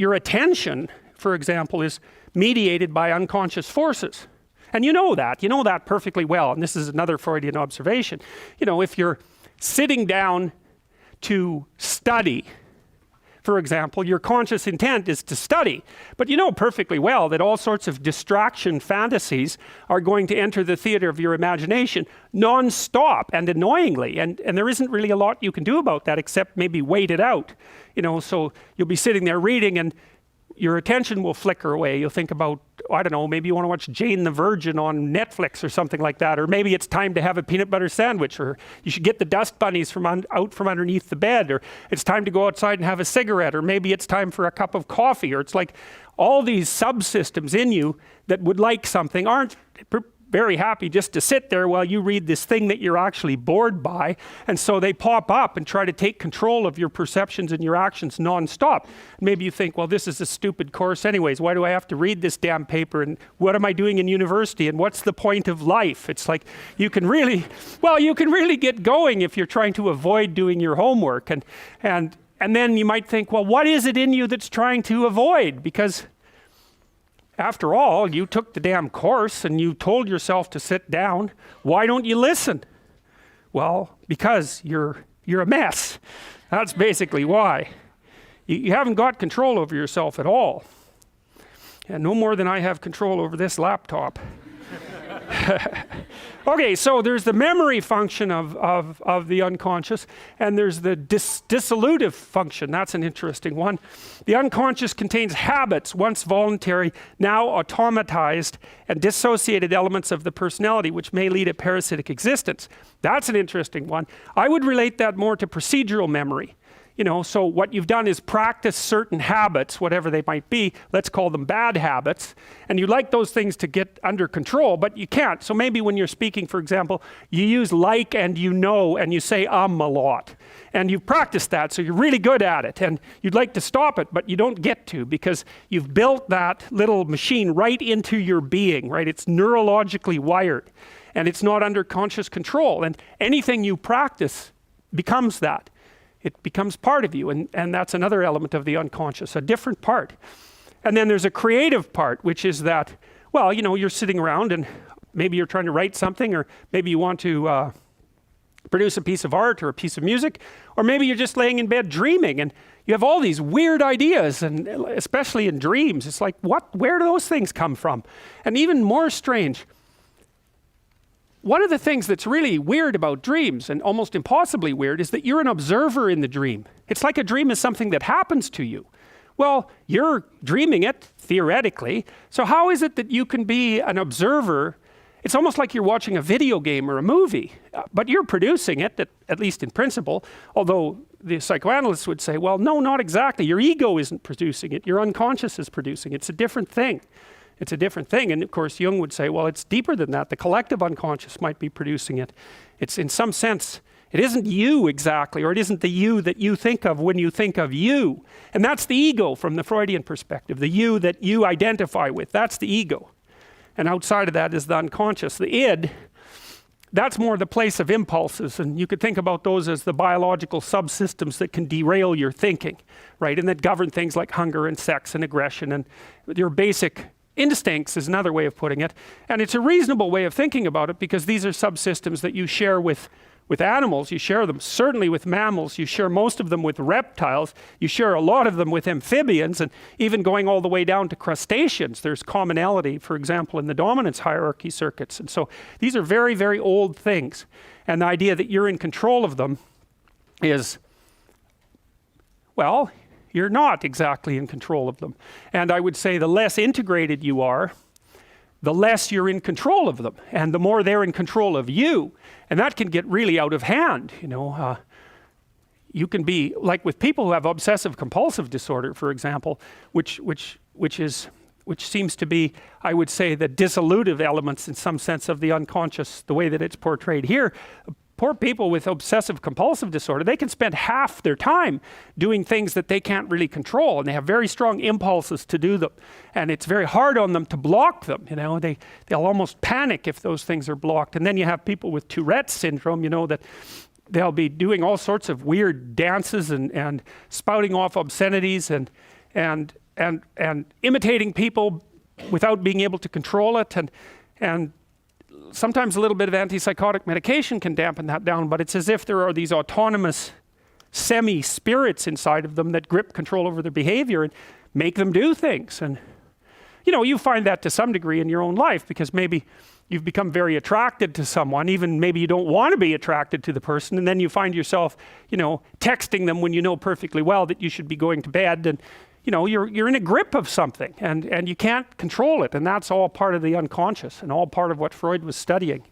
your attention, for example, is mediated by unconscious forces. And you know that perfectly well. And this is another Freudian observation. You know, if you're sitting down to study, for example, your conscious intent is to study. But you know perfectly well that all sorts of distraction fantasies are going to enter the theater of your imagination non-stop and annoyingly. And there isn't really a lot you can do about that except maybe wait it out. You know, so you'll be sitting there reading and your attention will flicker away. You'll think about, I don't know, maybe you want to watch Jane the Virgin on Netflix or something like that. Or maybe it's time to have a peanut butter sandwich, or you should get the dust bunnies out from underneath the bed, or it's time to go outside and have a cigarette, or maybe it's time for a cup of coffee. Or it's like all these subsystems in you that would like something aren't very happy just to sit there while you read this thing that you're actually bored by. And so they pop up and try to take control of your perceptions and your actions non-stop. Maybe you think, well, this is a stupid course anyways. Why do I have to read this damn paper? And what am I doing in university? And what's the point of life? It's like you can really get going if you're trying to avoid doing your homework. And then you might think, well, what is it in you that's trying to avoid? Because after all, you took the damn course and you told yourself to sit down. Why don't you listen? Well, because you're a mess. That's basically why. You haven't got control over yourself at all. And no more than I have control over this laptop. Okay, so there's the memory function of the unconscious, and there's the dissolutive function. That's an interesting one. The unconscious contains habits, once voluntary, now automatized, and dissociated elements of the personality, which may lead a parasitic existence. That's an interesting one. I would relate that more to procedural memory. You know, so what you've done is practice certain habits, whatever they might be. Let's call them bad habits. And you'd like those things to get under control, but you can't. So maybe when you're speaking, for example, you use like and you know, and you say a lot. And you've practiced that, so you're really good at it. And you'd like to stop it, but you don't get to, because you've built that little machine right into your being, right? It's neurologically wired, and it's not under conscious control. And anything you practice becomes that. It becomes part of you, and that's another element of the unconscious, a different part. And then there's a creative part, which is that, well, you know, you're sitting around and maybe you're trying to write something, or maybe you want to produce a piece of art or a piece of music, or maybe you're just laying in bed dreaming and you have all these weird ideas, and especially in dreams, it's like, where do those things come from? And even more strange, one of the things that's really weird about dreams, and almost impossibly weird, is that you're an observer in the dream. It's like a dream is something that happens to you. Well, you're dreaming it, theoretically, so how is it that you can be an observer? It's almost like you're watching a video game or a movie, but you're producing it, at least in principle, although the psychoanalysts would say, well, no, not exactly. Your ego isn't producing it, your unconscious is producing it. It's a different thing. It's a different thing. And of course, Jung would say, well, it's deeper than that. The collective unconscious might be producing it. It's in some sense, it isn't you exactly, or it isn't the you that you think of when you think of you. And that's the ego from the Freudian perspective, the you that you identify with. That's the ego. And outside of that is the unconscious. The id, that's more the place of impulses. And you could think about those as the biological subsystems that can derail your thinking, right? And that govern things like hunger and sex and aggression and your basic instincts is another way of putting it. And it's a reasonable way of thinking about it, because these are subsystems that you share with animals. You share them certainly with mammals. You share most of them with reptiles. You share a lot of them with amphibians, and even going all the way down to crustaceans. There's commonality, for example, in the dominance hierarchy circuits. And so these are very, very old things. And the idea that you're in control of them is, well, you're not exactly in control of them. And I would say the less integrated you are, the less you're in control of them, and the more they're in control of you. And that can get really out of hand, you know. You can be, like with people who have obsessive compulsive disorder, for example, which seems to be, I would say, the dissolutive elements in some sense of the unconscious, the way that it's portrayed here. Poor people with obsessive compulsive disorder, they can spend half their time doing things that they can't really control, and they have very strong impulses to do them, and it's very hard on them to block them. You know, they'll almost panic if those things are blocked. And then you have people with Tourette's syndrome, you know, that they'll be doing all sorts of weird dances and spouting off obscenities, and and imitating people without being able to control it, and sometimes a little bit of antipsychotic medication can dampen that down, but it's as if there are these autonomous semi-spirits inside of them that grip control over their behavior and make them do things. And you know, you find that to some degree in your own life, because maybe you've become very attracted to someone, even maybe you don't want to be attracted to the person, and then you find yourself, you know, texting them when you know perfectly well that you should be going to bed, and you know, you're in a grip of something, and you can't control it, and that's all part of the unconscious and all part of what Freud was studying.